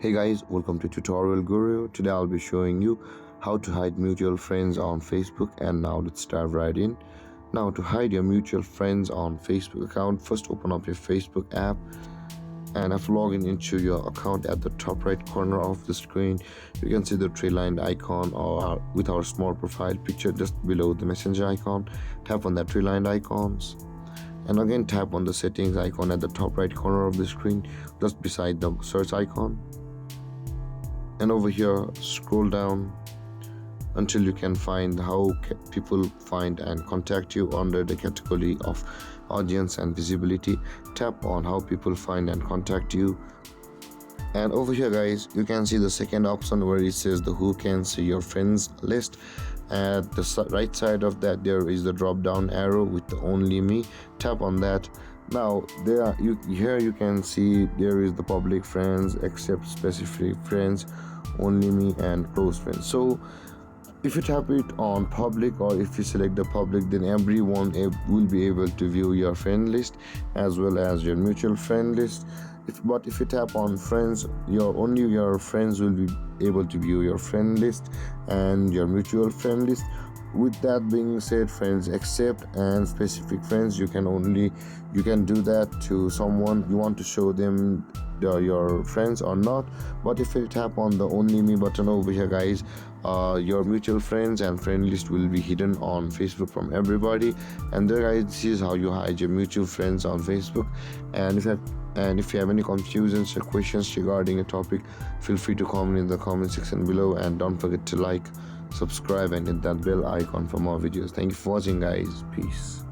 Hey guys, welcome to Tutorial Guru. Today I'll be showing you how to hide mutual friends on Facebook, and now let's dive right in. Now, to hide your mutual friends on Facebook account, first open up your Facebook app, and after logging into your account, at the top right corner of the screen you can see the three-lined icon or with our small profile picture just below the messenger icon. Tap on that three-lined icons and again tap on the settings icon at the top right corner of the screen just beside the search icon, and over here scroll down until you can find how people find and contact you. Under the category of audience and visibility, tap on how people find and contact you, and over here guys you can see the second option where it says the who can see your friends list. At the right side of that there is the drop down arrow with the only me. Tap on that. Now here you can see there is the public friends, accept specific friends, only me, and close friends. So if you tap it on public, or if you select the public, then everyone will be able to view your friend list as well as your mutual friend list. But if you tap on friends, only your friends will be able to view your friend list and your mutual friend list. With that being said, friends accept and specific friends, you can do that to someone you want to show them your friends or not. But if you tap on the only me button over here guys, your mutual friends and friend list will be hidden on Facebook from everybody. And there guys, this is how you hide your mutual friends on Facebook. And if you have any confusions or questions regarding a topic, feel free to comment in the comment section below, and don't forget to like, subscribe, and hit that bell icon for more videos. Thank you for watching guys. Peace.